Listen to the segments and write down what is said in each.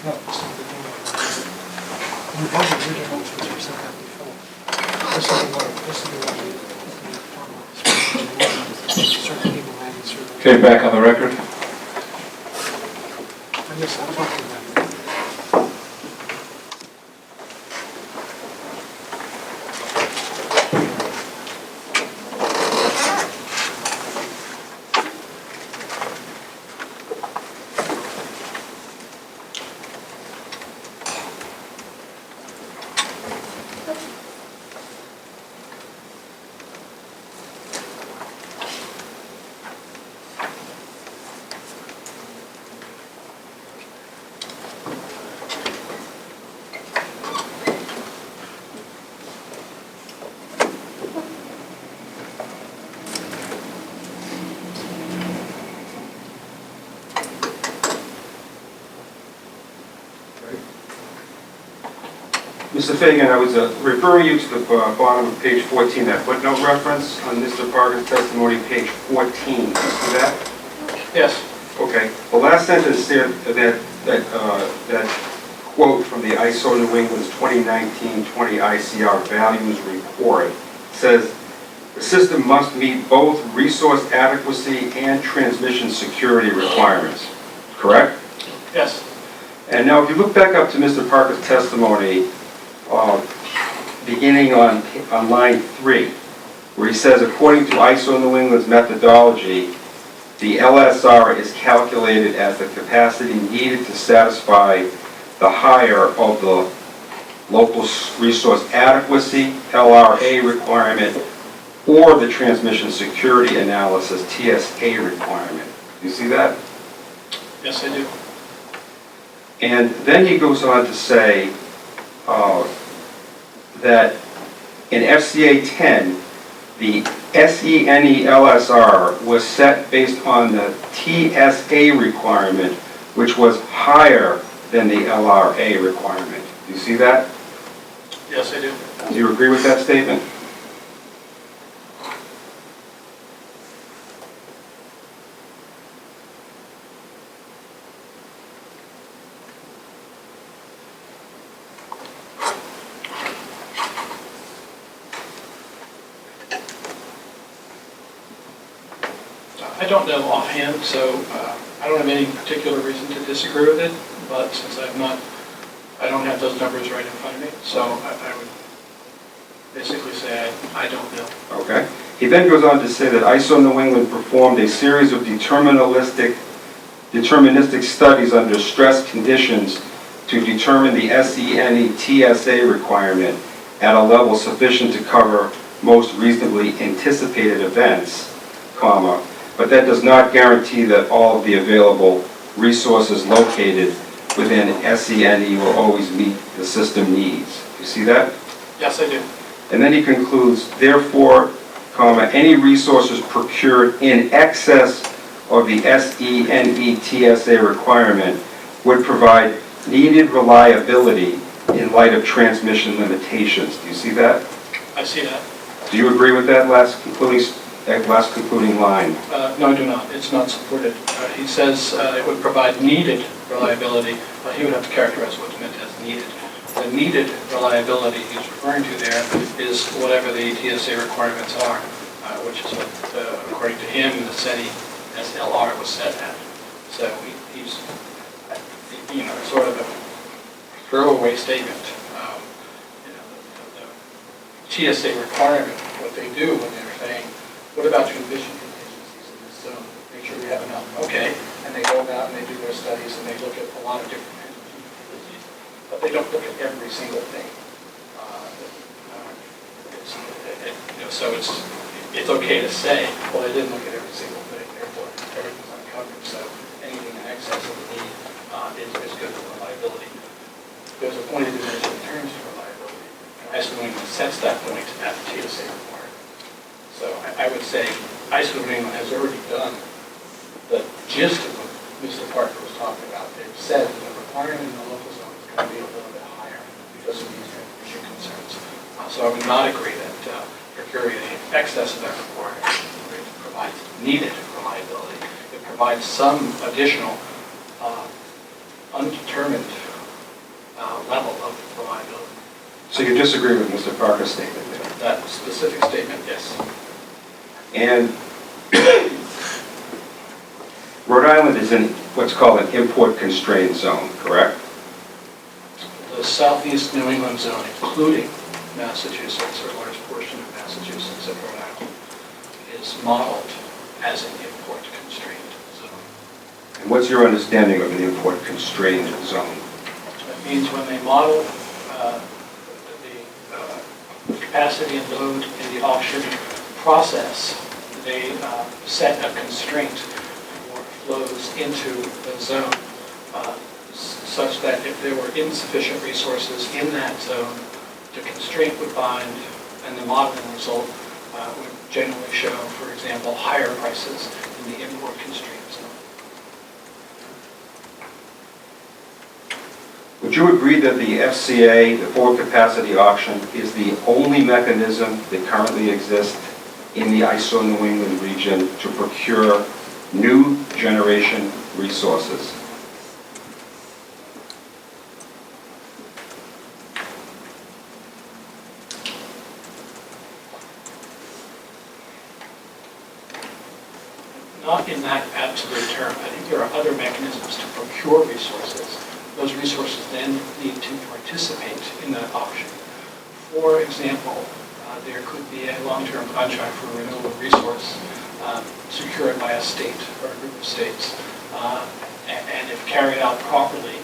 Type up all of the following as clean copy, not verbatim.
No, it's not the beginning. And those are original ones which were sent out before. This is the one we talk about. Certain people having certain. Okay, back on the record. Yes, I'm talking about. Mr. Fagan, I was referring you to the bottom of page 14, that footnote reference on Mr. Parker's testimony, page 14. You see that? Yes. Okay. The last sentence there, that quote from the ISO New England's 2019-20 ICR values report says, the system must meet both resource adequacy and transmission security requirements. Correct? Yes. And now if you look back up to Mr. Parker's testimony, beginning on line 3, where he says, according to ISO New England's methodology, the LSR is calculated as the capacity needed to satisfy the higher of the local resource adequacy, LRA requirement, or the transmission security analysis, TSA requirement. Do you see that? Yes, I do. And then he goes on to say that in FCA 10, the SENE LSR was set based on the TSA requirement, which was higher than the LRA requirement. Do you see that? Yes, I do. Do you agree with that statement? I don't know offhand, so I don't have any particular reason to disagree with it, but since I don't have those numbers right in front of me, so I would basically say I don't know. Okay. He then goes on to say that ISO New England performed a series of deterministic studies under stress conditions to determine the SENE TSA requirement at a level sufficient to cover most reasonably anticipated events, comma, but that does not guarantee that all of the available resources located within SENE will always meet the system needs. You see that? Yes, I do. And then he concludes, therefore, comma, any resources procured in excess of the SENE TSA requirement would provide needed reliability in light of transmission limitations. Do you see that? I see that. Do you agree with that last concluding line? No, I do not. It's not supported. He says it would provide needed reliability. He would have to characterize what's meant as needed. The needed reliability he's referring to there is whatever the TSA requirements are, which is what, according to him, the SENE SLR was set at. So he's, sort of a throwaway statement. The TSA requirement, what they do when they're saying, what about transmission contingencies in this zone? Make sure we have enough. Okay. And they go out and they do their studies and they look at a lot of different transmission contingencies, but they don't look at every single thing. So it's okay to say, well, they didn't look at every single thing, therefore everything's uncovered. So anything in excess of the need is good for reliability. There's a point of dimension in terms of reliability, and ISO New England sets that point at the TSA requirement. So I would say ISO New England has already done the gist of what Mr. Parker was talking about. They've said that the requirement in the local zone is going to be a little bit higher because of these transmission concerns. So I would not agree that procuring in excess of that requirement provides needed reliability. It provides some additional undetermined level of reliability. So you disagree with Mr. Parker's statement there? That specific statement, yes. And Rhode Island is in what's called an import constrained zone, correct? The southeast New England zone, including Massachusetts, or a large portion of Massachusetts and Rhode Island, is modeled as an import constrained zone. And what's your understanding of an import constrained zone? That means when they model the capacity and load in the auction process, they set a constraint for flows into the zone, such that if there were insufficient resources in that zone, the constraint would bind, and the modeling result would generally show, for example, higher prices in the import constraint zone. Would you agree that the FCA, the forward capacity auction, is the only mechanism that currently exists in the ISO New England region to procure new generation resources? Not in that absolute term. I think there are other mechanisms to procure resources. Those resources then need to participate in that auction. For example, there could be a long-term contract for a renewable resource secured by a state or a group of states. And if carried out properly,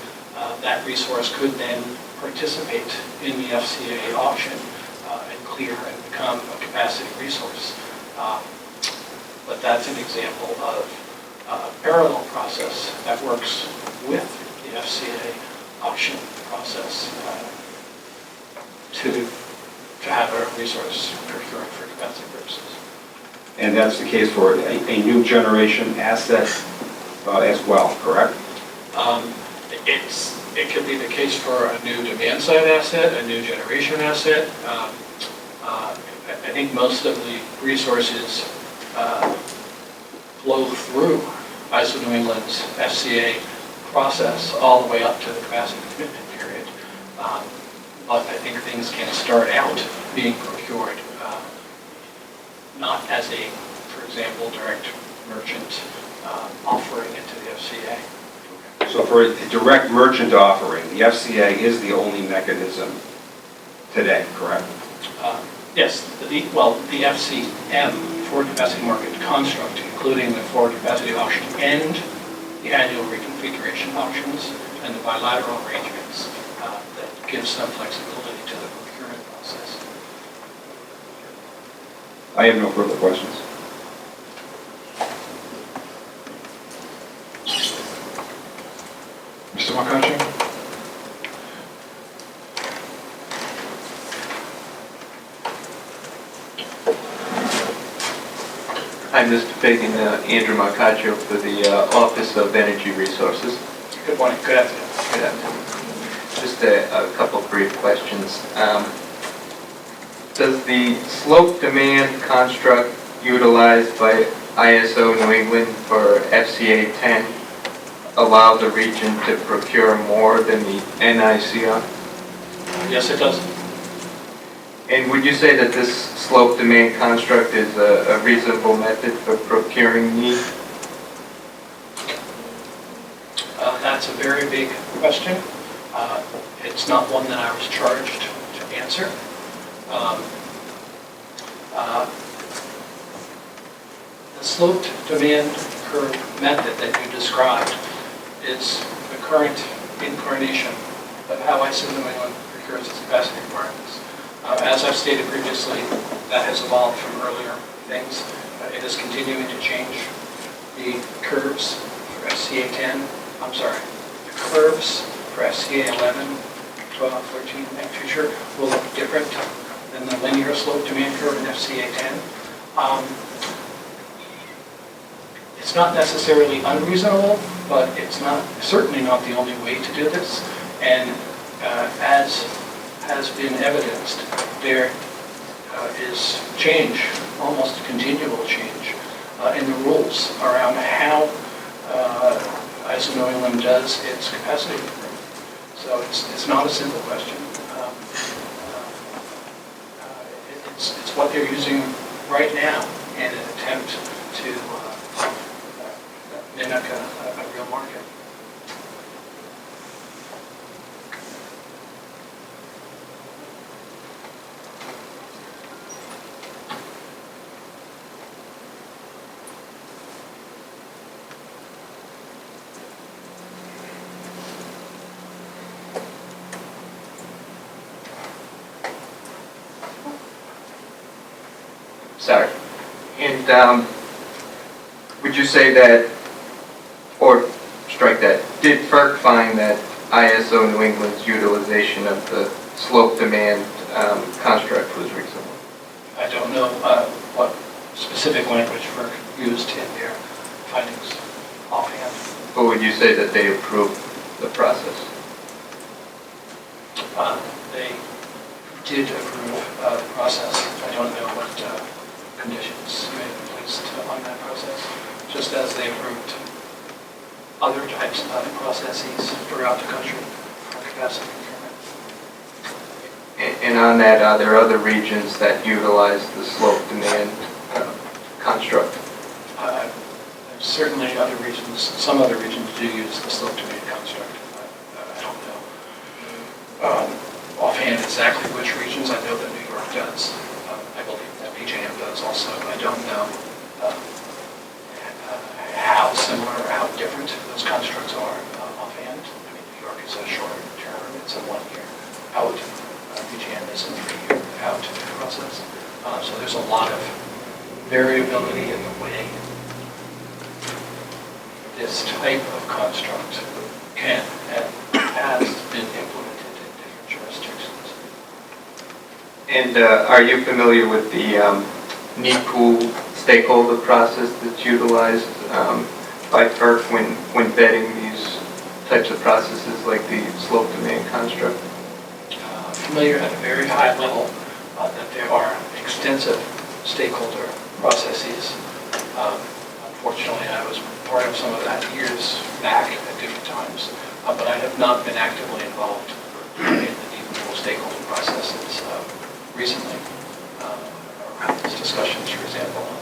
that resource could then participate in the FCA auction and clear and become a capacity resource. But that's an example of a parallel process that works with the FCA auction process to have a resource procuring for capacity purposes. And that's the case for a new generation asset as well, correct? It could be the case for a new demand side asset, a new generation asset. I think most of the resources flow through ISO New England's FCA process all the way up to the capacity commitment period. But I think things can start out being procured, not as a, for example, direct merchant offering into the FCA. So for a direct merchant offering, the FCA is the only mechanism today, correct? Yes, the FCM, forward capacity market construct, including the forward capacity auction and the annual reconfiguration auctions and the bilateral arrangements that give some flexibility to the procurement process. I have no further questions. Mr. Marcaccio? Hi, Mr. Fagan, Andrew Marcaccio for the Office of Energy Resources. Good morning. Good afternoon. Good afternoon. Just a couple brief questions. Does the slope demand construct utilized by ISO New England for FCA 10 allow the region to procure more than the NICR? Yes, it does. And would you say that this slope demand construct is a reasonable method for procuring need? That's a very big question. It's not one that I was charged to answer. The sloped demand curve method that you described is the current incarnation of how ISO New England procures its capacity requirements. As I've stated previously, that has evolved from earlier things. It is continuing to change. The curves for FCA 10, the curves for FCA 11, 12, 13, and future will look different than the linear slope demand curve in FCA 10. It's not necessarily unreasonable, but it's certainly not the only way to do this. And as has been evidenced, there is change, almost continual change, in the rules around how ISO New England does its capacity procurement. So it's not a simple question. It's what they're using right now in an attempt to mimic a real market. Sorry. And would you say that, or strike that, did FERC find that ISO New England's utilization of the slope demand construct was reasonable? I don't know what specific language FERC used in their findings offhand. Or would you say that they approved the process? They did approve the process. I don't know what conditions may have been placed on that process, just as they approved other types of processes throughout the country for capacity procurement. And on that, are there other regions that utilize the slope demand construct? Certainly other regions, some other regions do use the slope demand construct. I don't know offhand exactly which regions. I know that New York does. I believe that PJM does also. I don't know how similar or how different those constructs are offhand. I mean, New York is a shorter term. It's a 1 year out. PJM is a 3 year out process. So there's a lot of variability in the way this type of construct can and has been implemented in different jurisdictions. And are you familiar with the need pool stakeholder process that's utilized by FERC when vetting these types of processes like the slope demand construct? Familiar at a very high level that there are extensive stakeholder processes. Unfortunately, I was part of some of that years back at different times, but I have not been actively involved in the need pool stakeholder processes recently around these discussions, for example, on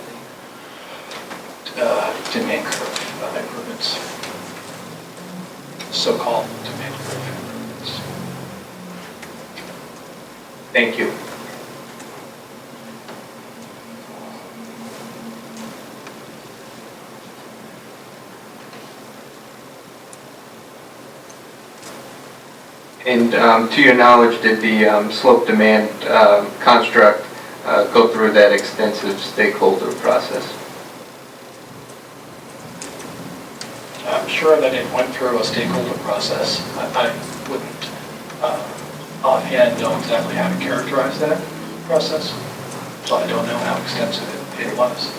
the demand curve improvements, so-called demand curve improvements. Thank you. And to your knowledge, did the slope demand construct go through that extensive stakeholder process? I'm sure that it went through a stakeholder process. I wouldn't offhand know exactly how to characterize that process, so I don't know how extensive it was.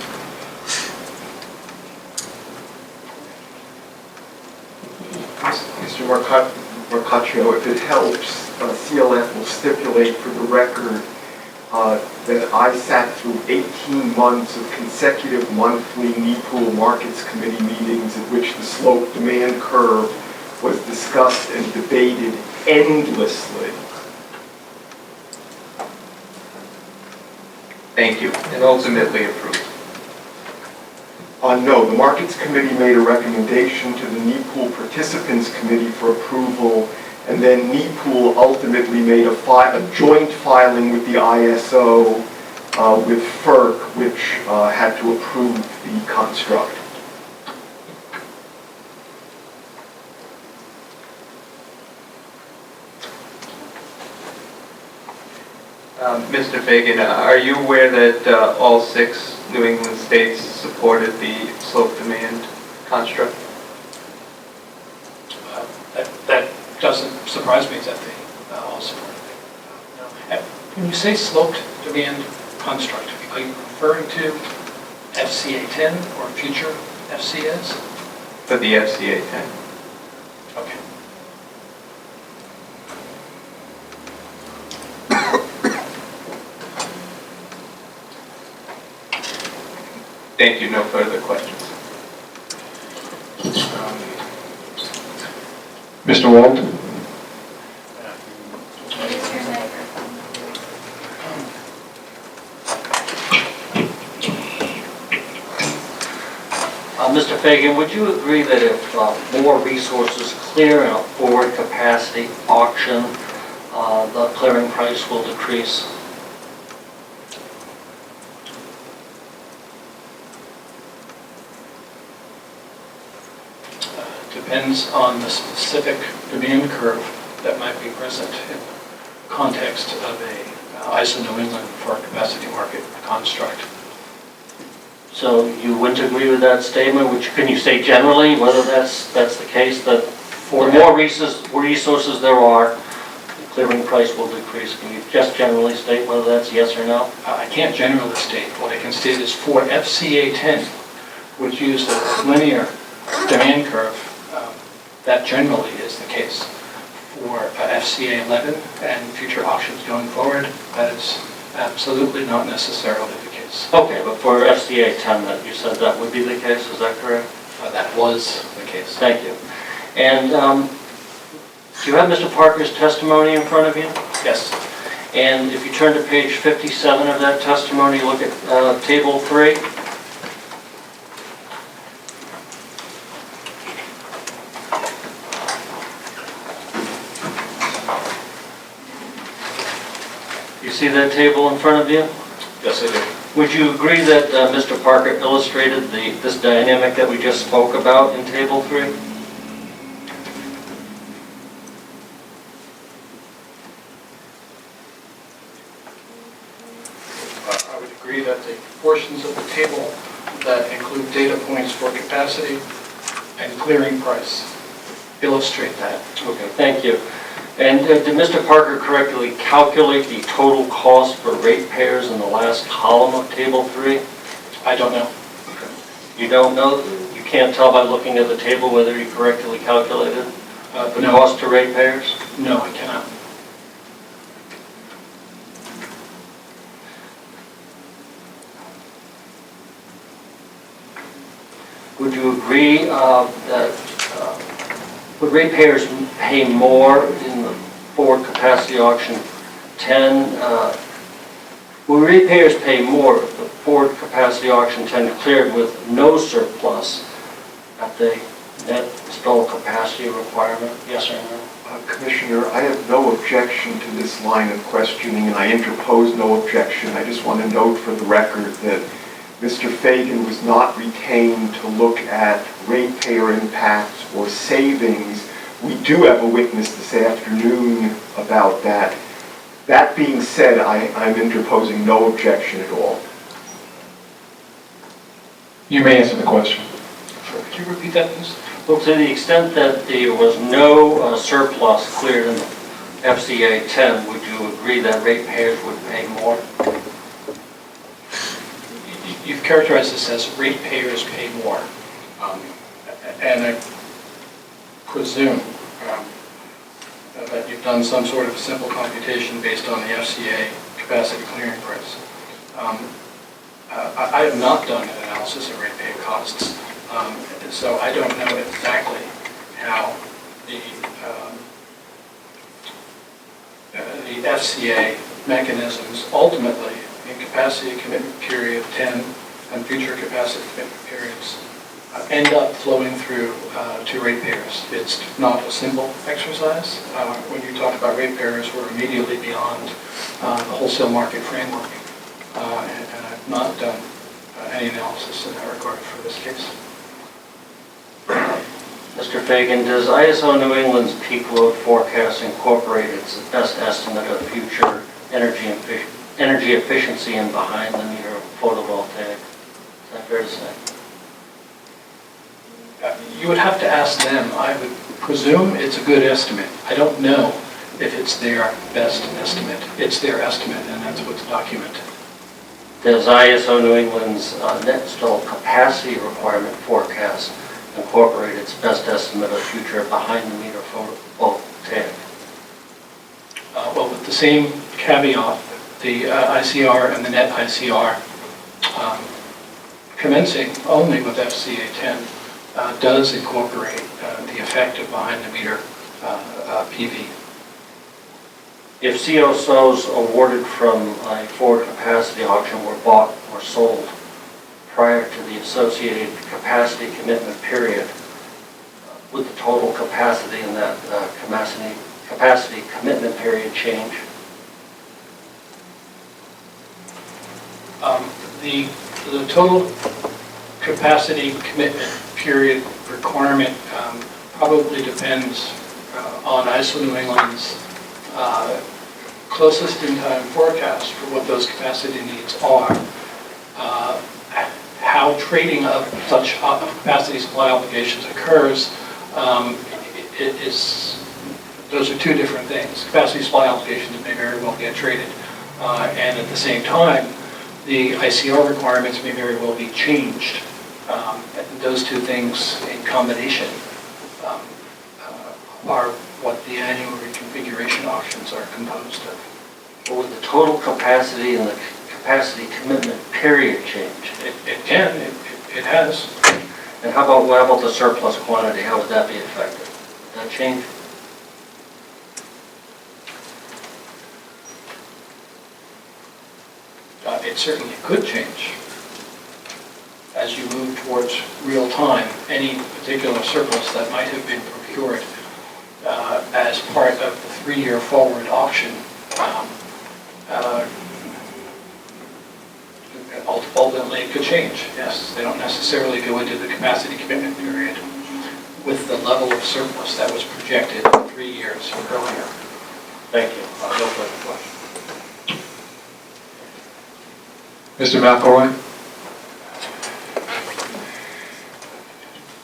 Mr. Marcaccio, if it helps, CLF will stipulate for the record that I sat through 18 months of consecutive monthly NEPOOL Markets Committee meetings in which the slope demand curve was discussed and debated endlessly. Thank you. And ultimately approved. No, the Markets Committee made a recommendation to the NEPOOL Participants Committee for approval, and then NEPOOL ultimately made a joint filing with the ISO with FERC, which had to approve the construct. Mr. Fagan, are you aware that all 6 New England states supported the slope demand construct? That doesn't surprise me that they all support it. When you say sloped demand construct, are you referring to FCA 10 or future FCAs? For the FCA 10. Okay. Thank you. No further questions. Mr. Wald? Fagan, would you agree that if more resources clear in a forward capacity auction, the clearing price will decrease? Depends on the specific demand curve that might be present in the context of a ISO New England for capacity market construct. So you wouldn't agree with that statement? Can you say generally whether that's the case, that the more resources there are, the clearing price will decrease? Can you just generally state whether that's yes or no? I can't generally state. What I can state is for FCA 10, which used a linear demand curve, that generally is the case. For FCA 11 and future auctions going forward, that is absolutely not necessarily the case. Okay, but for FCA 10, that you said that would be the case, is that correct? That was the case. Thank you. And do you have Mr. Parker's testimony in front of you? Yes. And if you turn to page 57 of that testimony, look at table 3. You see that table in front of you? Yes, I do. Would you agree that Mr. Parker illustrated this dynamic that we just spoke about in table 3? I would agree that the portions of the table that include data points for capacity and clearing price illustrate that. Okay, thank you. And did Mr. Parker correctly calculate the total cost for ratepayers in the last column of table 3? I don't know. You don't know? You can't tell by looking at the table whether he correctly calculated the No. cost to ratepayers? No, I cannot. Would you agree that would ratepayers pay more in the forward capacity auction 10? Would ratepayers pay more if the forward capacity auction 10 cleared with no surplus at the net installed capacity requirement? Yes or no? Commissioner, I have no objection to this line of questioning, and I interpose no objection. I just want to note for the record that Mr. Fagan was not retained to look at ratepayer impacts or savings. We do have a witness this afternoon about that. That being said, I'm interposing no objection at all. You may answer the question. Could you repeat that, please? Well, to the extent that there was no surplus cleared in the FCA 10, would you agree that ratepayers would pay more? You've characterized this as ratepayers pay more. And I presume that you've done some sort of simple computation based on the FCA capacity clearing price. I have not done an analysis of ratepayer costs, so I don't know exactly how the FCA mechanisms ultimately in capacity commitment period 10 and future capacity commitment periods end up flowing through to ratepayers. It's not a simple exercise. When you talk about ratepayers, we're immediately beyond the wholesale market framework. And I've not done any analysis in that regard for this case. Mr. Fagan, does ISO New England's peak load forecast incorporate its best estimate of future energy efficiency and behind the meter photovoltaic? Is that fair to say? You would have to ask them. I would presume it's a good estimate. I don't know if it's their best estimate. It's their estimate, and that's what's documented. Does ISO New England's net installed capacity requirement forecast incorporate its best estimate of future behind-the-meter photovoltaic? Well, with the same caveat, the ICR and the net ICR commencing only with FCA 10 does incorporate the effect of behind-the-meter PV. If CSOs awarded from a forward capacity auction were bought or sold prior to the associated capacity commitment period, would the total capacity in that capacity commitment period change? The total capacity commitment period requirement probably depends on ISO New England's closest in-time forecast for what those capacity needs are. How trading of such capacity supply obligations occurs those are two different things. Capacity supply obligations may very well get traded, and at the same time, the ICR requirements may very well be changed. Those two things in combination are what the annual reconfiguration auctions are composed of. Or would the total capacity and the capacity commitment period change? It can, it has. And what about the surplus quantity? How would that be affected? Would that change? It certainly could change. As you move towards real time, any particular surplus that might have been procured as part of the 3-year forward auction ultimately it could change. Yes, they don't necessarily go into the capacity commitment period with the level of surplus that was projected 3 years earlier. Thank you. No further questions. Mr. McElroy?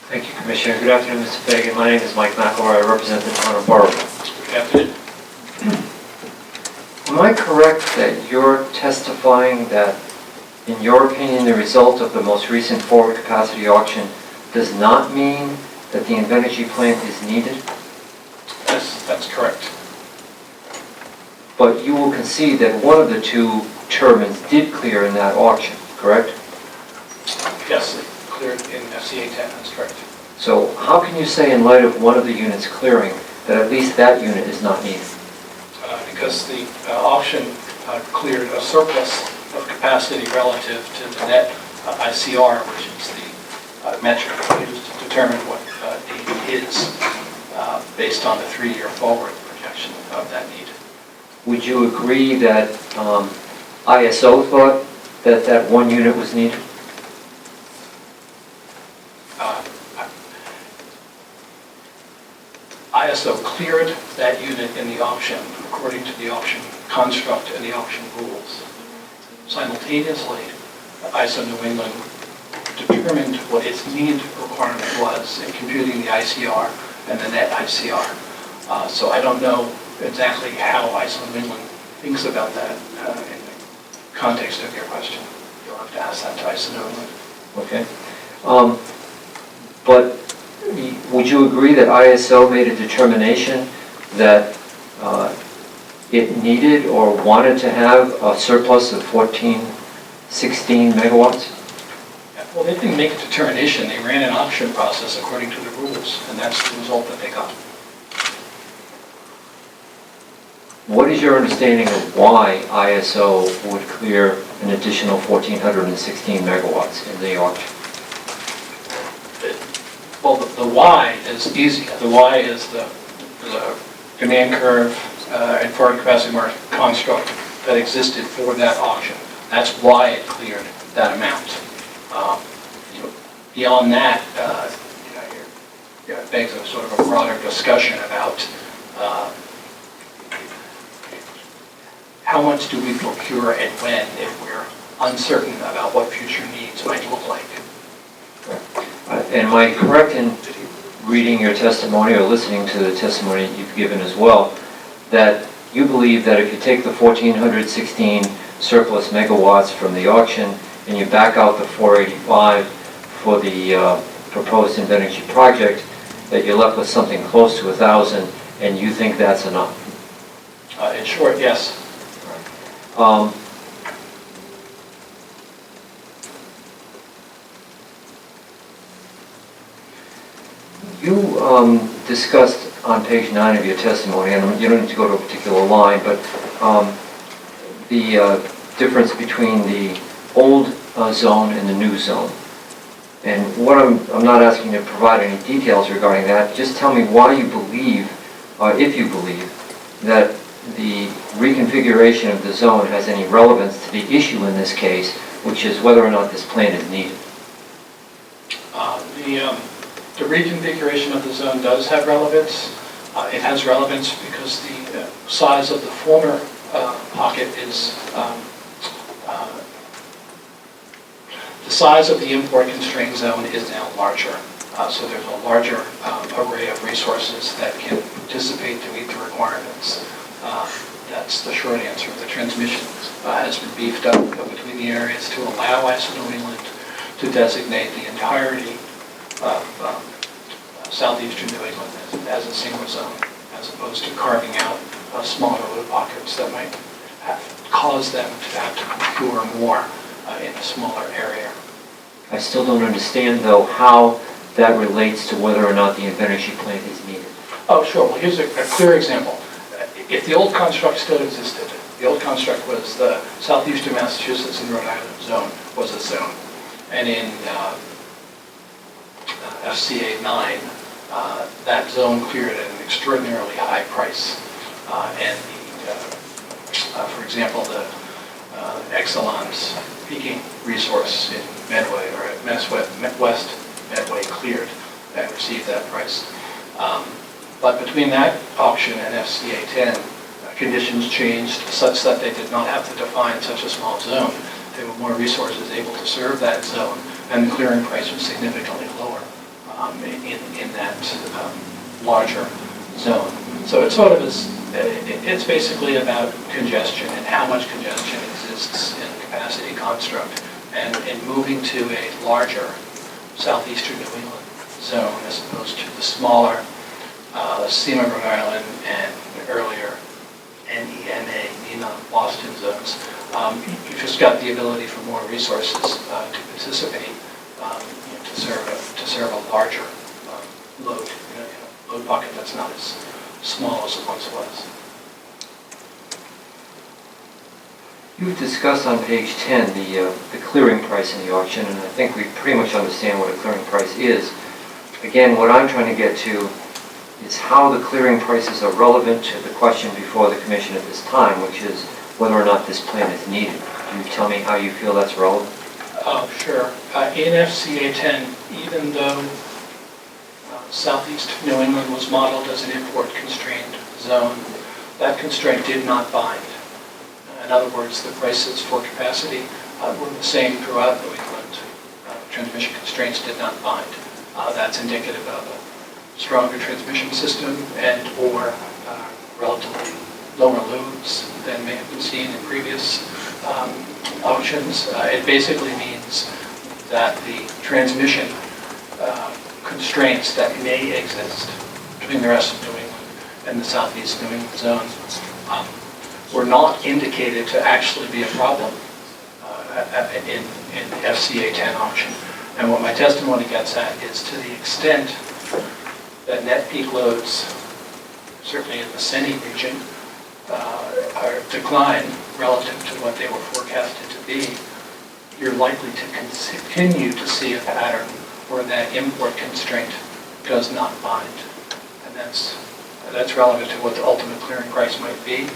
Thank you, Commissioner. Good afternoon, Mr. Fagan. My name is Mike McElroy. I represent the town of Burrillville. Good afternoon. Am I correct that you're testifying that, in your opinion, the result of the most recent forward capacity auction does not mean that the Invenergy plant is needed? Yes, that's correct. But you will concede that one of the two turbines did clear in that auction, correct? Yes, it cleared in FCA 10, that's correct. So how can you say, in light of one of the units clearing, that at least that unit is not needed? Because the auction cleared a surplus of capacity relative to the net ICR, which is the metric used to determine what need is based on the 3-year forward projection of that need. Would you agree that ISO thought that that one unit was needed? ISO cleared that unit in the auction according to the auction construct and the auction rules. Simultaneously, ISO New England determined what its need requirement was in computing the ICR and the net ICR. So I don't know exactly how ISO New England thinks about that in the context of your question. You'll have to ask that to ISO New England. Okay. But would you agree that ISO made a determination that it needed or wanted to have a surplus of 16 megawatts? Well, they didn't make a determination. They ran an auction process according to the rules, and that's the result that they got. What is your understanding of why ISO would clear an additional 1,416 megawatts in the auction? Well, the why is easy. The why is the demand curve and forward capacity market construct that existed for that auction. That's why it cleared that amount. Beyond that, it begs a sort of a broader discussion about how much do we procure and when if we're uncertain about what future needs might look like. And am I correct in reading your testimony or listening to the testimony you've given as well, that you believe that if you take the 1,416 surplus megawatts from the auction and you back out the 485 for the proposed Invenergy project, that you're left with something close to 1,000, and you think that's enough? In short, yes. You discussed on page 9 of your testimony, and you don't need to go to a particular line, but the difference between the old zone and the new zone. And what I'm not asking you to provide any details regarding that, just tell me why you believe, or if you believe, that the reconfiguration of the zone has any relevance to the issue in this case, which is whether or not this plan is needed. The reconfiguration of the zone does have relevance. It has relevance because the size of the former pocket is, the size of the import constrained zone is now larger. So there's a larger array of resources that can participate to meet the requirements. That's the short answer. The transmission has been beefed up between the areas to allow ISO New England to designate the entirety of southeastern New England as a single zone, as opposed to carving out smaller load pockets that might cause them to have to procure more in a smaller area. I still don't understand, though, how that relates to whether or not the energy plan is needed. Oh, sure. Well, here's a clear example. If the old construct still existed, the old construct was the southeastern Massachusetts and Rhode Island zone was a zone. And in FCA 9, that zone cleared at an extraordinarily high price. For example, the Exelon's peaking resource in Medway, or at West Medway, cleared and received that price. But between that auction and FCA 10, conditions changed such that they did not have to define such a small zone. There were more resources able to serve that zone, and the clearing price was significantly lower in that larger zone. So it sort of is, it's basically about congestion and how much congestion exists in the capacity construct, and in moving to a larger southeastern New England zone as opposed to the smaller SEMA Rhode Island and earlier NEMA, NEMA Boston zones. You've just got the ability for more resources to participate, to serve a larger load, in a load pocket that's not as small as it once was. You've discussed on page 10 the clearing price in the auction, and I think we pretty much understand what a clearing price is. Again, what I'm trying to get to is how the clearing prices are relevant to the question before the commission at this time, which is whether or not this plan is needed. Can you tell me how you feel that's relevant? Oh, sure. In FCA 10, even though Southeast New England was modeled as an import-constrained zone, that constraint did not bind. In other words, the prices for capacity were the same throughout New England. Transmission constraints did not bind. That's indicative of a stronger transmission system and or relatively lower loads than may have been seen in previous auctions. It basically means that the transmission constraints that may exist between the rest of New England and the southeast New England zone were not indicated to actually be a problem in the FCA 10 auction. And what my testimony gets at is, to the extent that net peak loads, certainly in the CENI region, are decline relative to what they were forecasted to be, you're likely to continue to see a pattern where that import constraint does not bind. And that's relevant to what the ultimate clearing price might be,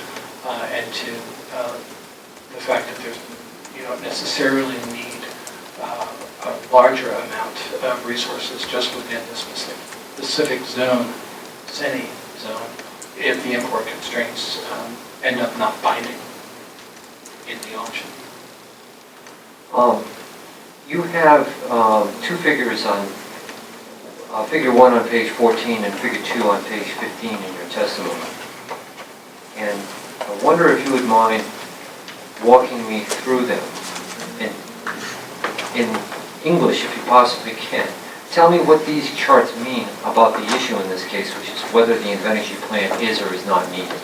and to the fact that you don't necessarily need a larger amount of resources just within the specific zone, CENI zone, if the import constraints end up not binding in the auction. You have two figures on, figure 1 on page 14 and figure 2 on page 15 in your testimony. And I wonder if you would mind walking me through them in English, if you possibly can. Tell me what these charts mean about the issue in this case, which is whether the energy plan is or is not needed.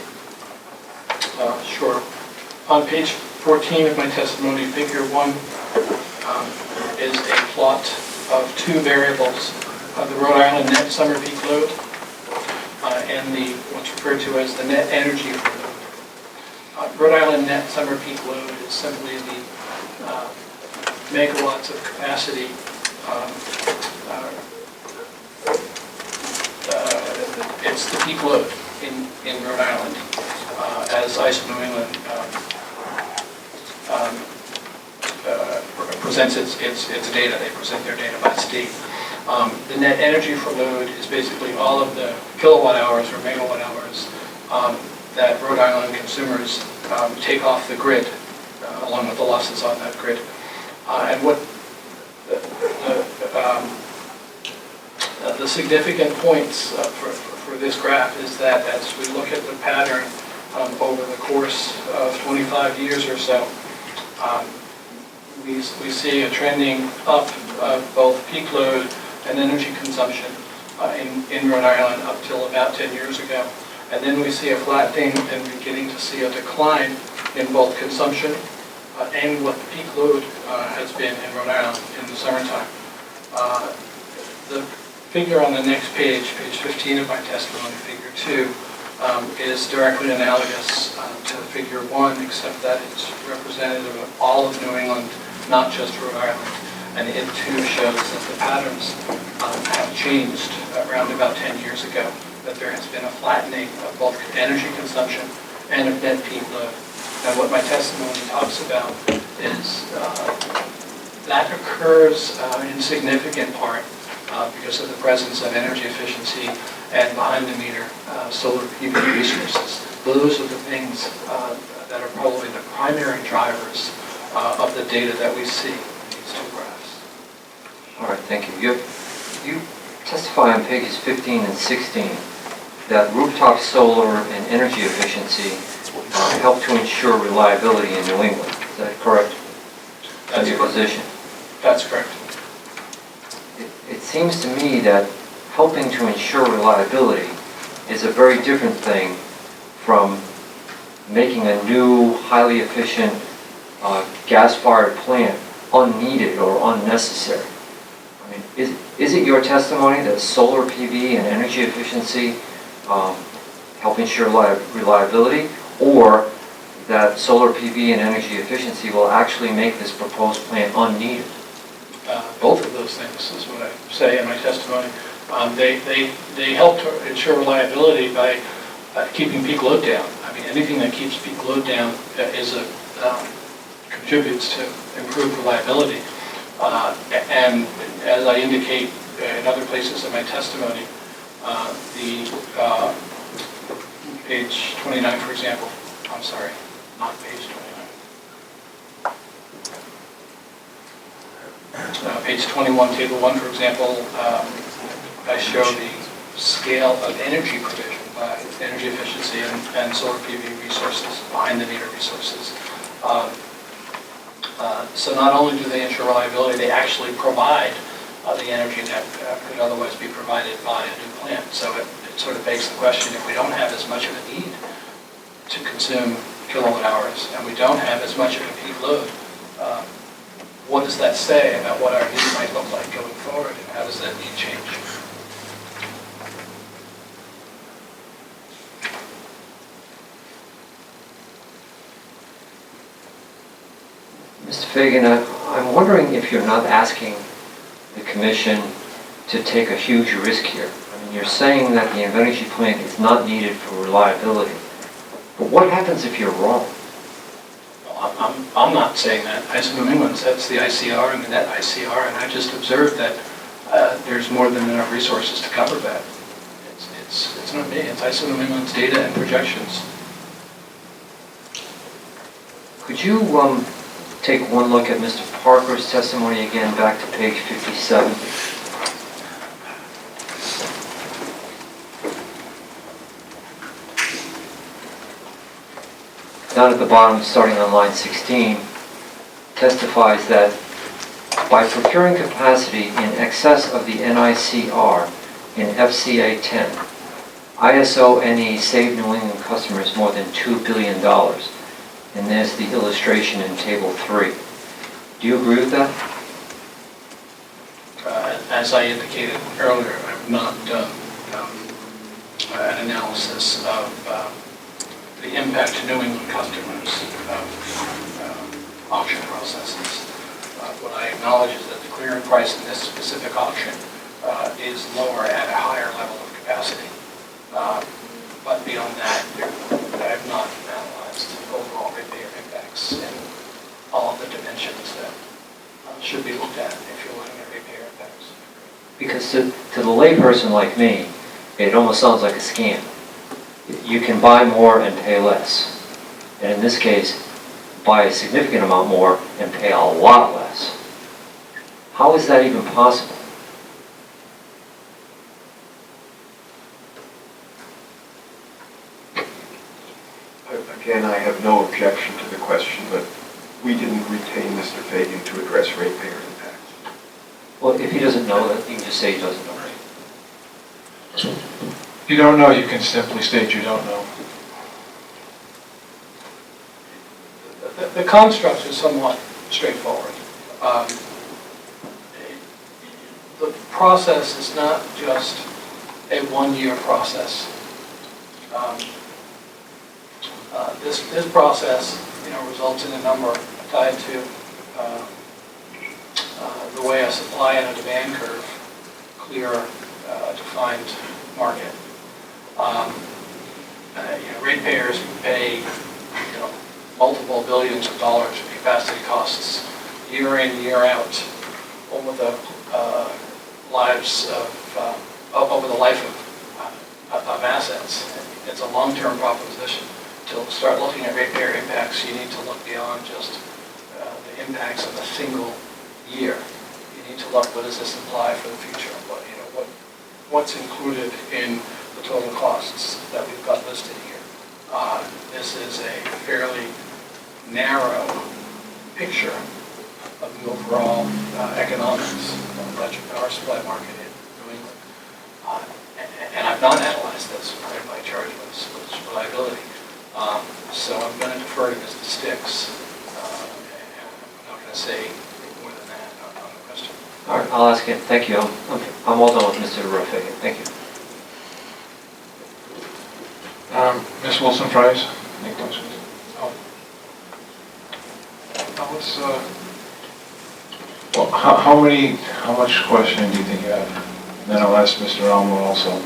Sure. On page 14 of my testimony, figure 1 is a plot of two variables, the Rhode Island net summer peak load and what's referred to as the net energy load. Rhode Island net summer peak load is simply the megawatts of capacity. It's the peak load in Rhode Island, as ISO New England presents its data. They present their data by state. The net energy for load is basically all of the kilowatt hours or megawatt hours that Rhode Island consumers take off the grid, along with the losses on that grid. And what the significant points for this graph is that as we look at the pattern over the course of 25 years or so, we see a trending up of both peak load and energy consumption in Rhode Island up till about 10 years ago. And then we see a flattening and beginning to see a decline in both consumption and what the peak load has been in Rhode Island in the summertime. The figure on the next page, page 15 of my testimony, figure 2, is directly analogous to figure 1, except that it's representative of all of New England, not just Rhode Island. And it too shows that the patterns have changed around about 10 years ago, that there has been a flattening of both energy consumption and of net peak load. And what my testimony talks about is that occurs in significant part because of the presence of energy efficiency and behind-the-meter solar PV resources. Those are the things that are probably the primary drivers of the data that we see in these two graphs. All right, thank you. You testify on pages 15 and 16 that rooftop solar and energy efficiency help to ensure reliability in New England. Is that correct? That's your correct. Position? That's correct. It seems to me that helping to ensure reliability is a very different thing from making a new, highly efficient gas-fired plant unneeded or unnecessary. I mean, is it your testimony that solar PV and energy efficiency help ensure reliability, or that solar PV and energy efficiency will actually make this proposed plant unneeded? Both of those things is what I say in my testimony. They help to ensure reliability by keeping peak load down. I mean, anything that keeps peak load down contributes to improved reliability. And as I indicate in other places in my testimony, page 29, for example, I'm sorry, not page 29. Page 21, table 1, for example, I show the scale of energy provision by energy efficiency and solar PV resources, behind-the-meter resources. So not only do they ensure reliability, they actually provide the energy that could otherwise be provided by a new plant. So it sort of begs the question, if we don't have as much of a need to consume kilowatt hours, and we don't have as much of a peak load, what does that say about what our need might look like going forward, and how does that need change? Mr. Fagan, I'm wondering if you're not asking the Commission to take a huge risk here. I mean, you're saying that the energy plant is not needed for reliability. But what happens if you're wrong? I'm not saying that. ISO New England sets the ICR and the net ICR, and I just observed that there's more than enough resources to cover that. It's not me. It's ISO New England's data and projections. Could you take one look at Mr. Parker's testimony again, back to page 57? Down at the bottom, starting on line 16, testifies that by procuring capacity in excess of the NICR in FCA 10, ISO NE saved New England customers more than $2 billion. And there's the illustration in table 3. Do you agree with that? As I indicated earlier, I've not done an analysis of the impact to New England customers of auction processes. What I acknowledge is that the clearing price in this specific auction is lower at a higher level of capacity. But beyond that, I have not analyzed overall ratepayer impacts and all of the dimensions that should be looked at if you're looking at ratepayer impacts. Because to the layperson like me, it almost sounds like a scam. You can buy more and pay less. And in this case, buy a significant amount more and pay a lot less. How is that even possible? Again, I have no objection to the question, but we didn't retain Mr. Fagan to address ratepayer impacts. Well, if he doesn't know that, you can just say he doesn't know. If you don't know, you can simply state you don't know. The construct is somewhat straightforward. The process is not just a one-year process. This process, results in a number tied to the way a supply and a demand curve clear a defined market. Ratepayers pay, multiple billions of dollars in capacity costs year in, year out over the lives of over the life of assets. It's a long-term proposition. To start looking at ratepayer impacts, you need to look beyond just the impacts of a single year. You need to look, what does this imply for the future? What's included in the total costs that we've got listed here? This is a fairly narrow picture of the overall economics of the electric power supply market in New England. And I've not analyzed this. Part of my charge was reliability. So I'm going to defer to Mr. Sticks. I'm not going to say more than that on the question. All right, I'll ask him. Thank you. I'm all done with Mr. Fagan. Thank you. Ms. Wilson-Price, any questions? Well, how much questioning do you think you have? And then I'll ask Mr. Elmer also.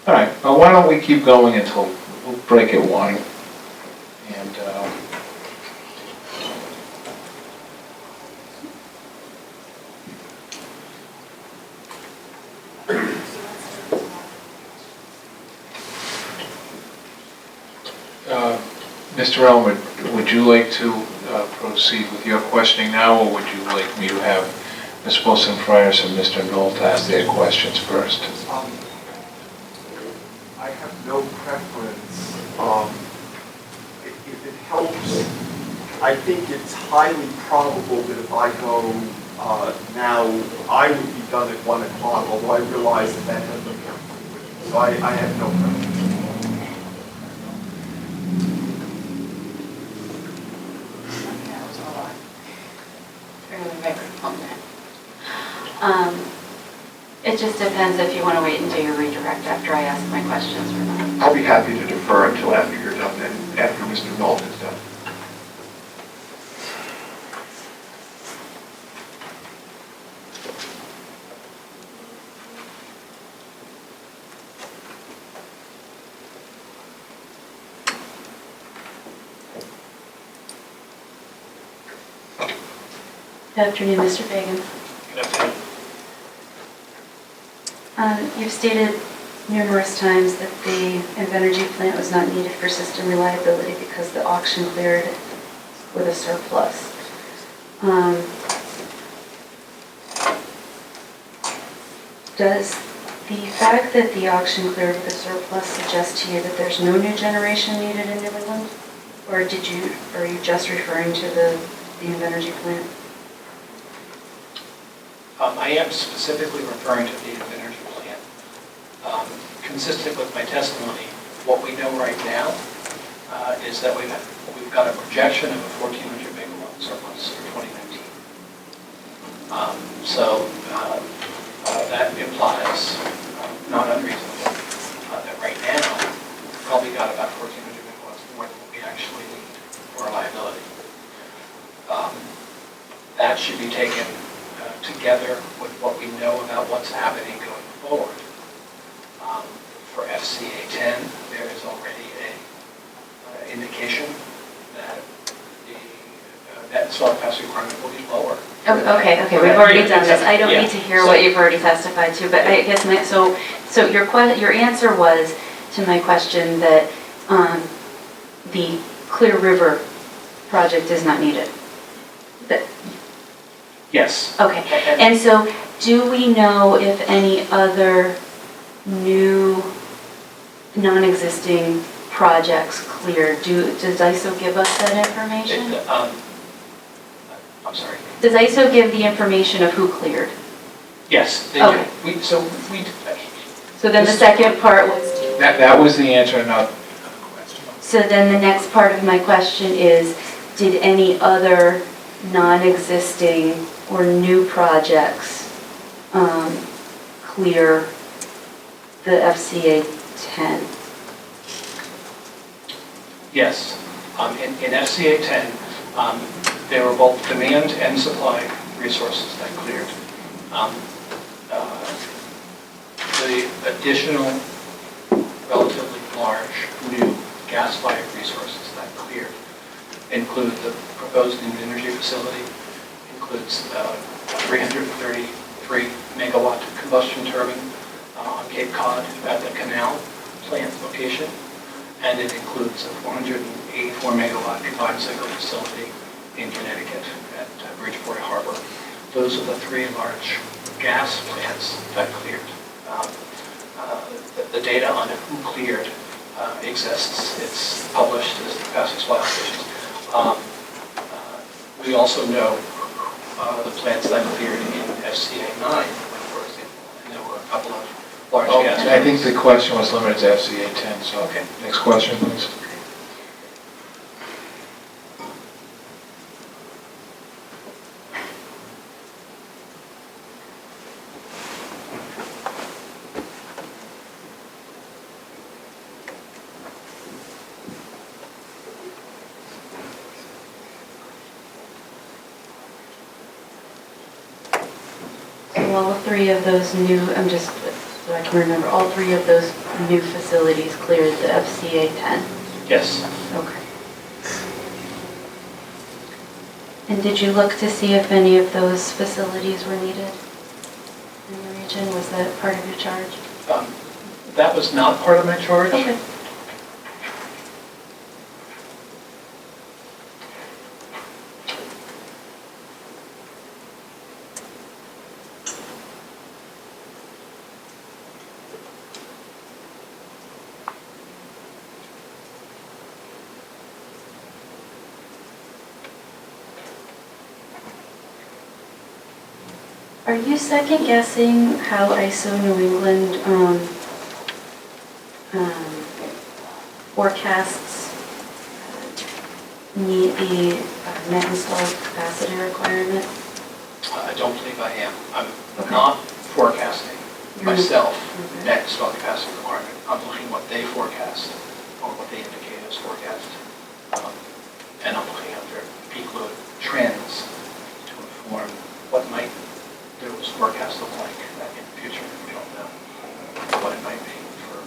All right, well, why don't we keep going until we'll break at 1. And Mr. Elmer, would you like to proceed with your questioning now, or would you like me to have Ms. Wilson-Frias and Mr. Knoll to ask their questions first? I have no preference. If it helps, I think it's highly probable that if I go now, I would be done at 1 o'clock, although I realize that doesn't count. So I have no preference. It just depends if you want to wait and do your redirect after I ask my questions or not. I'll be happy to defer until after you're done and after Mr. Knoll is done. Good afternoon, Mr. Fagan. Good afternoon. You've stated numerous times that the Invenergy plant was not needed for system reliability because the auction cleared with a surplus. Does the fact that the auction cleared with a surplus suggest to you that there's no new generation needed in New England? Or are you just referring to the Invenergy plant? I am specifically referring to the Invenergy plant. Consistent with my testimony, what we know right now is that we've got a projection of a 1,400 megawatt surplus for 2019. That implies, not unreasonable, that right now we've probably got about 1,400 megawatts more than what we actually need. FCA 10, there is already a indication that that soil capacity requirement will be lower. Okay, we've already done this. I don't need to hear what you've already testified to, but I guess so your answer was to my question that the Clear River project is not needed. Yes. Okay, and so do we know if any other new non-existing projects cleared? Does ISO give us that information? I'm sorry. Does ISO give the information of who cleared? Yes, they Okay. do. So then the second part was, That was the answer, not so then the next part of my question is, did any other non-existing or new projects clear the FCA 10? yes. In FCA 10, there were both demand and supply resources that cleared. The additional, relatively large, new gas-fired resources that cleared include the proposed new energy facility, includes a 333 megawatt combustion turbine on Cape Cod at the canal plant location, and it includes a 484 megawatt combined cycle facility in Connecticut at Bridgeport Harbor. Those are the three large gas plants that cleared. The data on who cleared exists. It's published as the capacity supply allocations. We also know the plants that cleared in FCA 9, for example, and there were a couple of large gas plants. I think the question was limited to FCA 10, so. Okay. Next question, please. All three of those new, so I can remember, all three of those new facilities cleared the FCA 10? Yes. Okay. And did you look to see if any of those facilities were needed in the region? Was that part of your charge? That was not part of my charge. Okay. Are you second guessing how ISO New England forecasts meet the net installed capacity requirement? I don't believe I am. I'm not forecasting myself net installed capacity requirement. I'm looking what they forecast or what they indicate as forecast. And I'm looking at their peak load trends to inform what might those forecasts look like in the future. We don't know what it might be for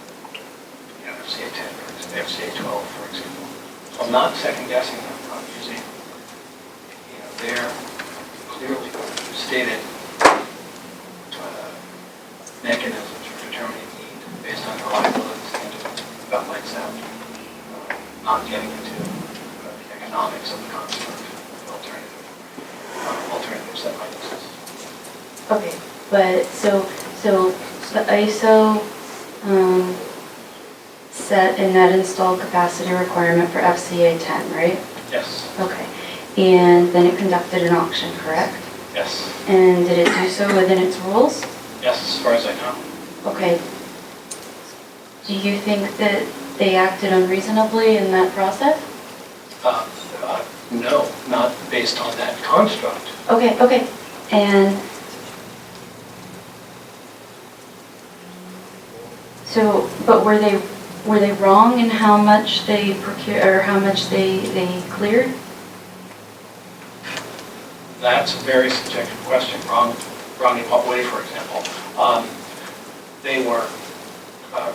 FCA 10 or FCA 12, for example. So I'm not second guessing them. I'm using their clearly stated mechanisms for determining need based on reliability standards about lights out. Not getting into the economics of the construct of alternatives that might exist. Okay, but so the ISO set a net installed capacity requirement for FCA 10, right? Yes. Okay, and then it conducted an auction, correct? Yes. And did it do so within its rules? Yes, as far as I know. Okay. Do you think that they acted unreasonably in that process? No, not based on that construct. Okay, and so, but were they wrong in how much they or how much they cleared? That's a very subjective question. Wrong in what way, for example? They were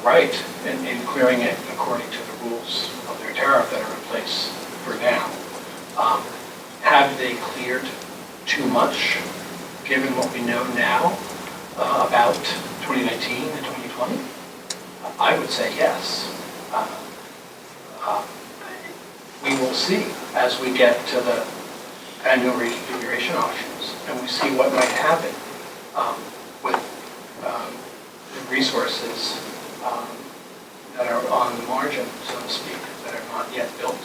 right in clearing it according to the rules of their tariff that are in place for now. Have they cleared too much, given what we know now about 2019 and 2020? I would say yes. We will see as we get to the annual reconfiguration auctions, and we see what might happen with the resources that are on the margin, so to speak, that are not yet built,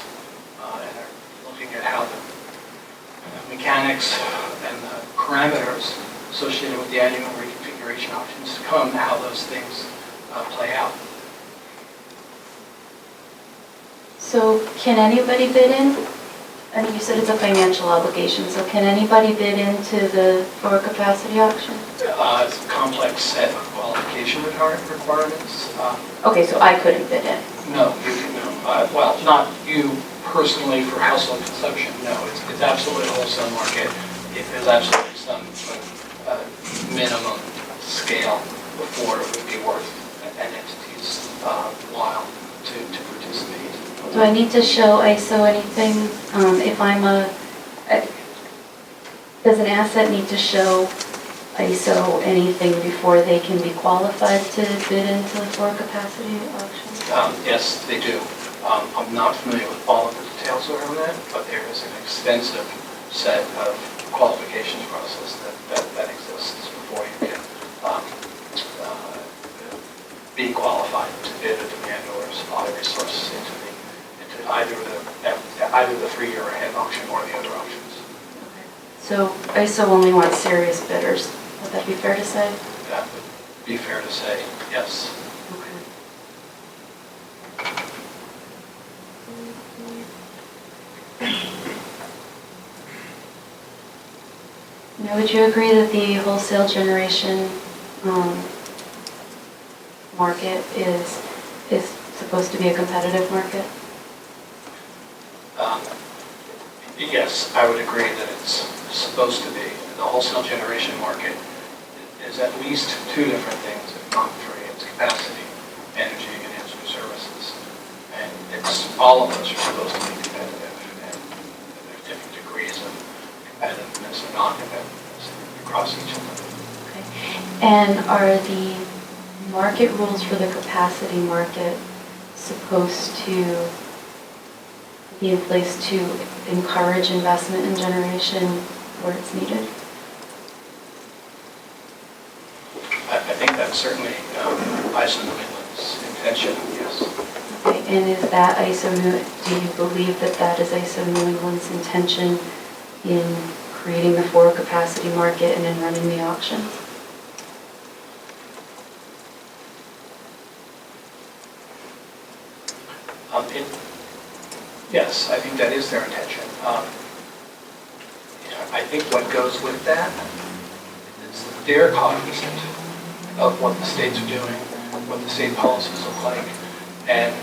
and are looking at how the mechanics and the parameters associated with the annual reconfiguration options to come, how those things play out. So can anybody bid in? I mean, you said it's a financial obligation, so can anybody bid into the forward capacity auction? It's a complex set of qualification requirements. Okay, so I couldn't bid in. No, well, not you personally for household consumption, no. It's absolutely a wholesale market. There's absolutely some minimum scale before it would be worth an entity's while to participate. Do I need to show ISO anything? If I'm does an asset need to show ISO anything before they can be qualified to bid into the forward capacity auction? Yes, they do. I'm not familiar with all of the details around that, but there is an extensive set of qualifications process that exists before you can be qualified to bid a demand or supply resources into either the 3-year ahead auction or the other auctions. Okay. So ISO only wants serious bidders. Would that be fair to say? That would be fair to say, yes. Okay. Now, would you agree that the wholesale generation market is supposed to be a competitive market? Yes, I would agree that it's supposed to be. The wholesale generation market is at least 2 different things, if not 3. It's capacity, energy, and ancillary services. And all of those are supposed to be competitive. And there's different degrees of competitiveness and non-competitiveness across each of them. Okay. And are the market rules for the capacity market supposed to be in place to encourage investment in generation where it's needed? I think that's certainly ISO New England's intention, yes. Okay. And is that do you believe that that is ISO New England's intention in creating the forward capacity market and in running the auctions? Yes, I think that is their intention. I think what goes with that is they're cognizant of what the states are doing, what the state policies look like, and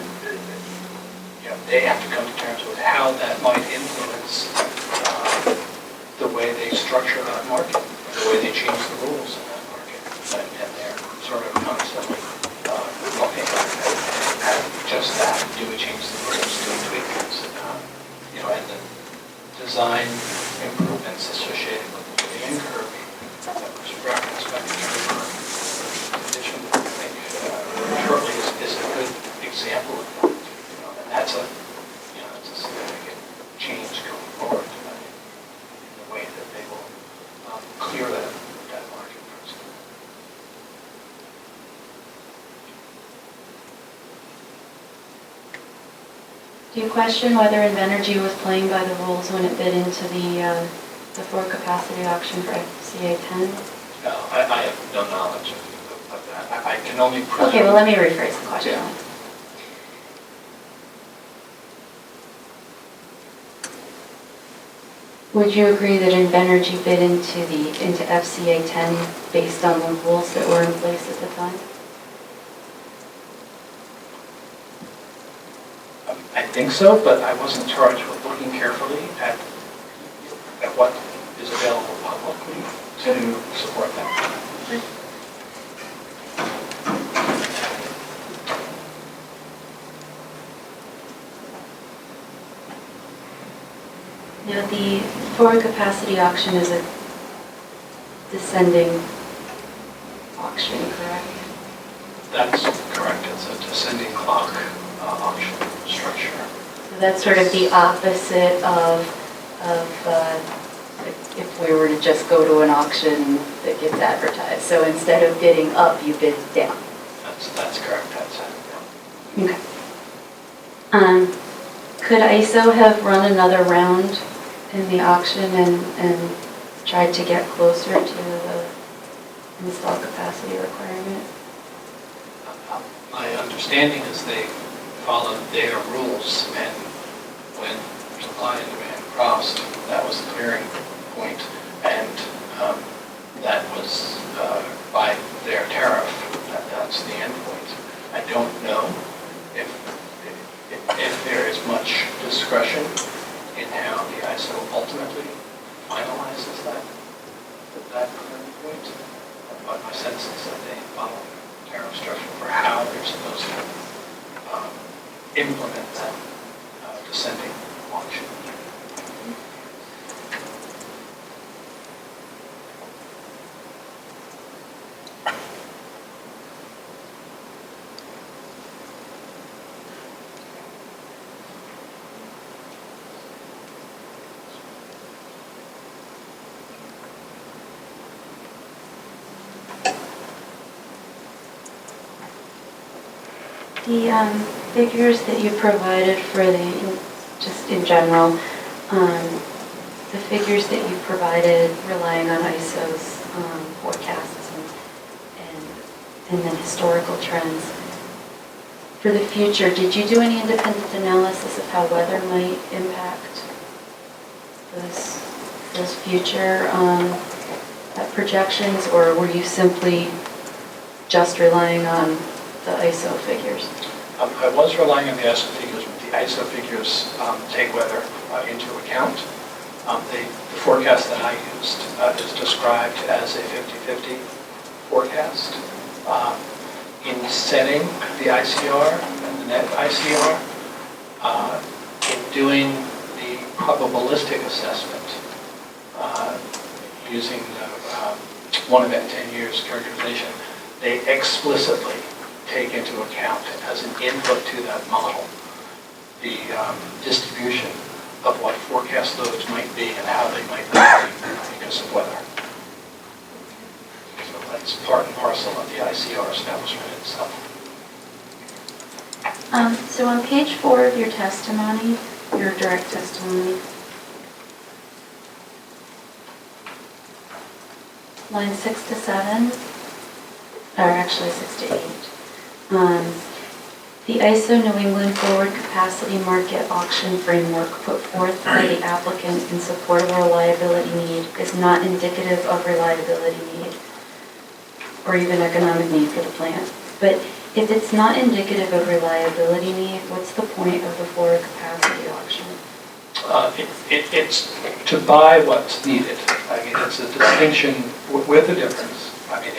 they have to come to terms with how that might influence the way they structure that market, the way they change the rules in that market, and they're sort of constantly looking at just that. Do we change the rules? Do we tweak things? And the design improvements associated with the demand curve that was referenced by the Attorney condition, I think, shortly is a good example of that. And that's a significant change going forward in the way that they will clear that market first. Do you question whether Invenergy was playing by the rules when it bid into the forward capacity auction for FCA 10? No, I have no knowledge of that. I can only presume. Okay, well, let me rephrase the question. Yeah. Would you agree that Invenergy bid into FCA 10 based on the rules that were in place at the time? I think so, but I wasn't charged with looking carefully at what is available publicly to support that. Now, the forward capacity auction is a descending auction, correct? That's correct. It's a descending clock auction structure. So that's sort of the opposite of if we were to just go to an auction that gets advertised. So instead of bidding up, you bid down. That's correct. That's it. Okay. Could ISO have run another round in the auction and tried to get closer to the install capacity requirement? My understanding is they followed their rules, and when supply and demand crossed, that was the clearing point, and that was by their tariff. That's the end point. I don't know if there is much discretion in how the ISO ultimately finalizes that clearing point, but my sense is that they follow the tariff structure for how they're supposed to implement that descending auction. The figures that you provided for just in general, the figures that you provided relying on ISO's forecasts and then historical trends. For the future, did you do any independent analysis of how weather might impact those future projections, or were you simply just relying on the ISO figures? I was relying on the ISO figures, but the ISO figures take weather into account. The forecast that I used is described as a 50-50 forecast. In setting the ICR and the net ICR, in doing the probabilistic assessment, using the 1 event 10 years characterization, they explicitly take into account as an input to that model the distribution of what forecast loads might be and how they might vary because of weather. So that's part and parcel of the ICR establishment itself. So on page 4 of your testimony, your direct testimony, line 6 to 7, or actually 6 to 8. The ISO New England Forward Capacity Market Auction Framework put forth by the applicant in support of a reliability need is not indicative of reliability need or even economic need for the plant. But if it's not indicative of reliability need, what's the point of the forward capacity auction? It's to buy what's needed. I mean, it's a distinction with a difference. I mean,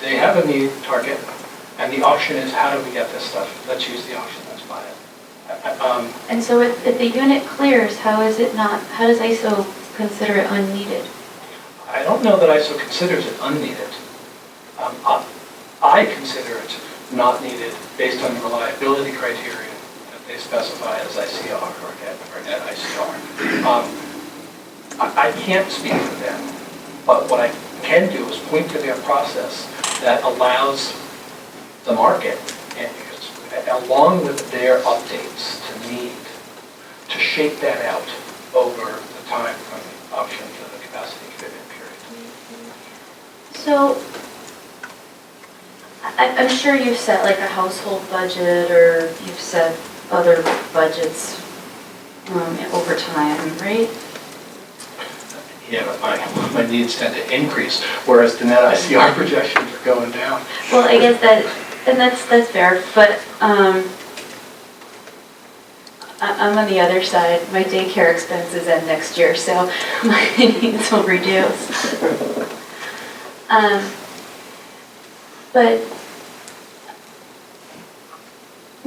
they have a need target, and the auction is how do we get this stuff? Let's use the auction, let's buy it. And so if the unit clears, how does ISO consider it unneeded? I don't know that ISO considers it unneeded. I consider it not needed based on the reliability criteria that they specify as ICR or net ICR. I can't speak for them, but what I can do is point to their process that allows the market, and along with their updates to need, to shape that out over the time from the auction to the capacity commitment period. So I'm sure you've set like a household budget, or you've set other budgets over time, right? Yeah, but my needs tend to increase, whereas the net ICR projections are going down. Well, I guess that's fair, but I'm on the other side. My daycare expenses end next year, so my needs will reduce. But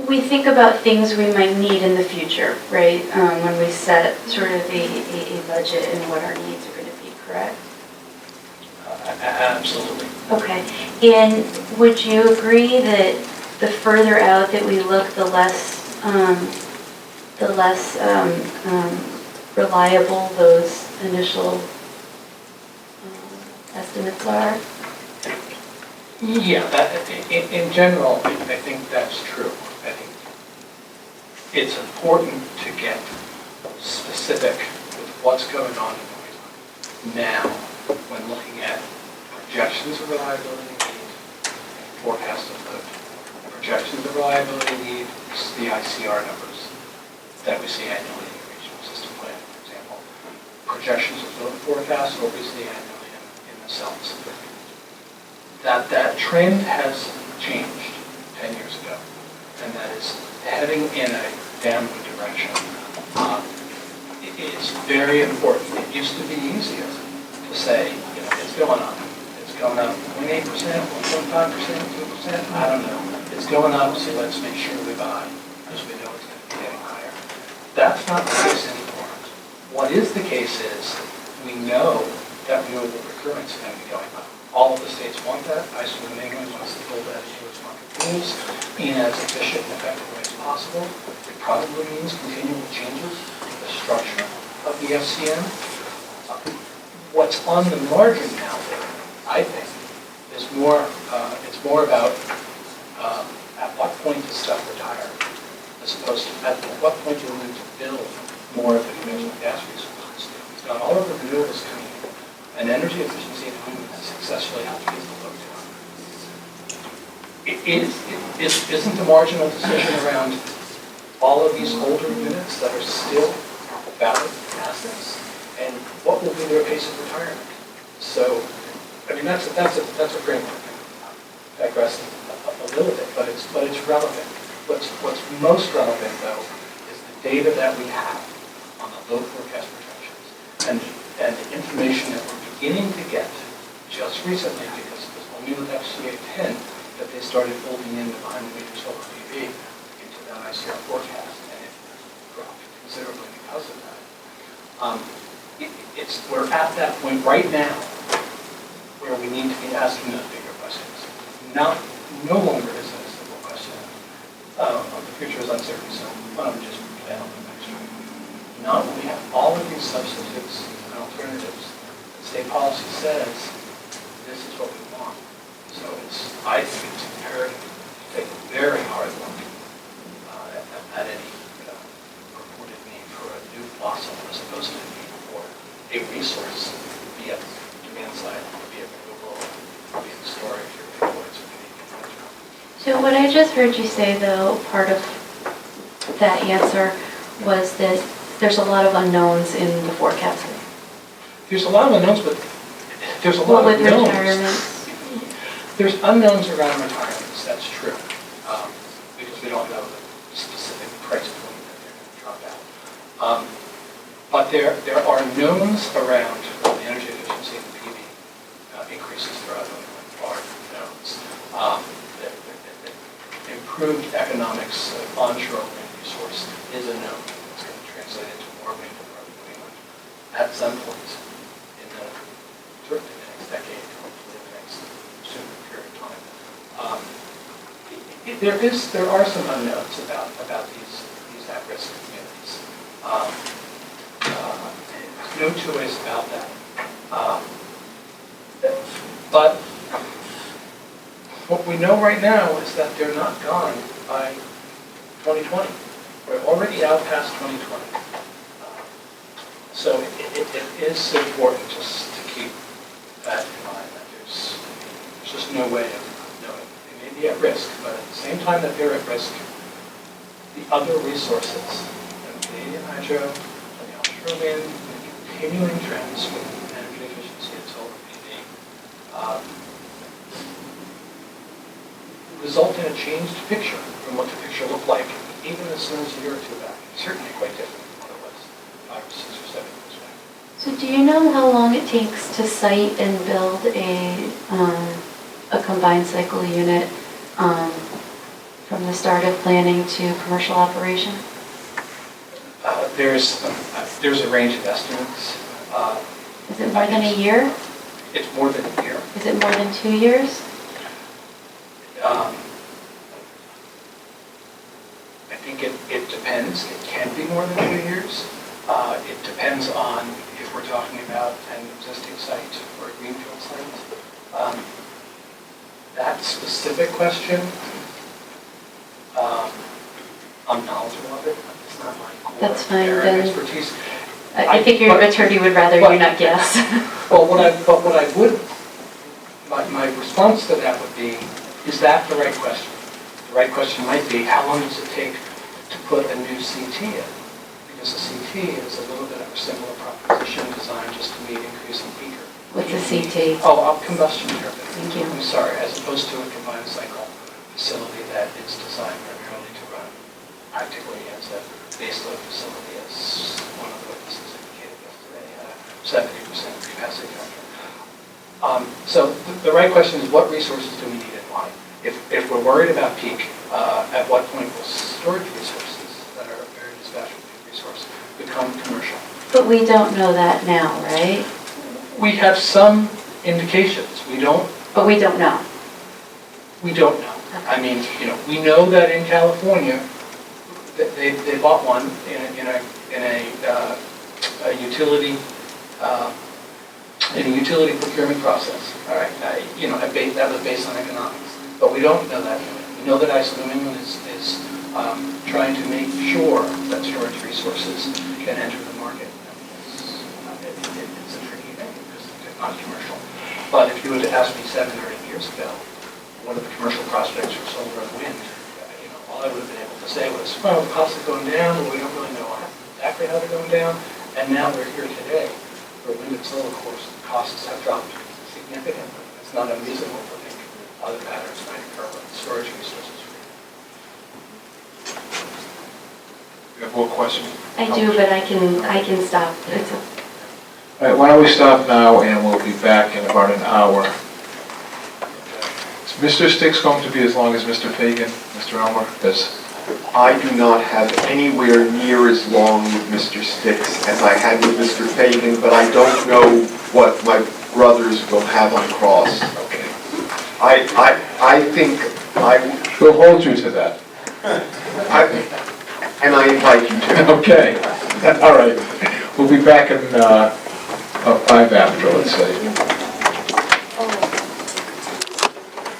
we think about things we might need in the future, right? When we set sort of a budget and what our needs are going to be, correct? Absolutely. Okay. And would you agree that the further out that we look, the less reliable those initial estimates are? Yeah, in general, I think that's true. I think it's important to get specific with what's going on in New England now when looking at projections of reliability need and forecast of load. Projections of reliability need is the ICR numbers that we see annually in the regional system plan, for example. Projections of load forecast, what we see annually in the cells. That trend has changed 10 years ago, and that is heading in a downward direction. It's very important. It used to be easier to say, it's going up. It's going up 0.8%, 1.5%, 2%, I don't know. It's going up, so let's make sure we buy, because we know it's going to be getting higher. That's not the case anymore. What is the case is, we know that renewable procurement is going to be going up. All of the states want that. ISO New England wants to build that as U.S. market rules in as efficient and effective way as possible. It probably means continual changes to the structure of the FCM. What's on the margin now, I think, is more. It's more about at what point does stuff retire, as opposed to at what point do we need to build more of the conventional gas resources. Not all of the renewables coming in, and energy efficiency improvement has successfully helped keep the load down. Isn't the marginal decision around all of these older units that are still valid assets, and what will be their pace of retirement? So, I mean, that's a framework. I digress a little bit, but it's relevant. What's most relevant though is the data that we have on the load forecast projections and the information that we're beginning to get just recently, because it was only with FCA 10 that they started folding in the behind the meter solar PV into that ICR forecast, and it dropped considerably because of that. We're at that point right now where we need to be asking those bigger questions. No longer is it a simple question. The future is uncertain, so why don't we just plan on the next one? Now that we have all of these substitutes and alternatives, state policy says this is what we want. So I think it's imperative to take a very hard look at any purported need for a new fossil as opposed to a need for a resource, be it demand side, be it renewable, be it storage, or imports, or anything. So what I just heard you say, though, part of that answer was that there's a lot of unknowns in the forecasting. There's a lot of unknowns, but there's a lot of with knowns. retirements? There's unknowns around retirements, that's true, because we don't know the specific price point that they're going to drop out. But there are knowns around the energy efficiency and the PV increases throughout the are knowns. Improved economics of onshore wind resource is a known. It's going to translate into more wind in northern New England at some point in the next decade, hopefully the next sooner period of time. There are some unknowns about these at-risk communities. There's no two ways about that. But what we know right now is that they're not gone by 2020. We're already out past 2020. So it is important just to keep that in mind, that there's just no way of knowing. They may be at risk, but at the same time that they're at risk, the other resources, the Canadian hydro, and the offshore wind, the continuing trends with energy efficiency and solar PV, result in a changed picture from what the picture looked like even as soon as a year or two back. Certainly quite different from what it was 5 or 6 or 7 years back. So do you know how long it takes to site and build a combined cycle unit from from the start of planning to commercial operation? There's a range of estimates. Is it more than a year? It's more than a year. Is it more than 2 years? I think it depends. It can be more than 2 years. It depends on if we're talking about an existing site or a greenfield site. That specific question, I'm knowledgeable of it. It's not my core That's fine, area of then. expertise. I think your attorney would rather you not guess. Well, what I would, my response to that would be, is that the right question? The right question might be, how long does it take to put a new CT in? Because a CT is a little bit of a similar proposition designed just to meet increasing peaker. What's a CT? Oh, combustion turbine. Thank you. I'm sorry, as opposed to a combined cycle facility that is designed primarily to run practically as a baseload facility, as one of the witnesses indicated yesterday, 70% capacity factor. So the right question is, what resources do we need and why? If we're worried about peak, at what point will storage resources that are a very dispatchable resource become commercial? But we don't know that now, right? We have some indications. We don't. But we don't know. We don't know. I mean, we know that in California, they bought one in a utility procurement process. All right, that was based on economics. But we don't know that. We know that ISO New England is trying to make sure that storage resources can enter the market. It's a tricky thing because it's not commercial. But if you were to ask me 7 or 8 years ago, what are the commercial prospects for solar and wind? All I would have been able to say was, well, the costs are going down, but we don't really know exactly how they're going down. And now we're here today. For wind and solar, of course, the costs have dropped significantly. It's not unreasonable to think other patterns might occur when storage resources are free. You have more questions? I do, but I can stop. All right, why don't we stop now, and we'll be back in about an hour. Is Mr. Stick's going to be as long as Mr. Fagan, Mr. Elmer? I do not have anywhere near as long with Mr. Sticks as I had with Mr. Fagan, but I don't know what my brothers will have on cross. Okay. I think We'll hold you to that. and I invite you to. Okay. All right. We'll be back in 5 after, let's say.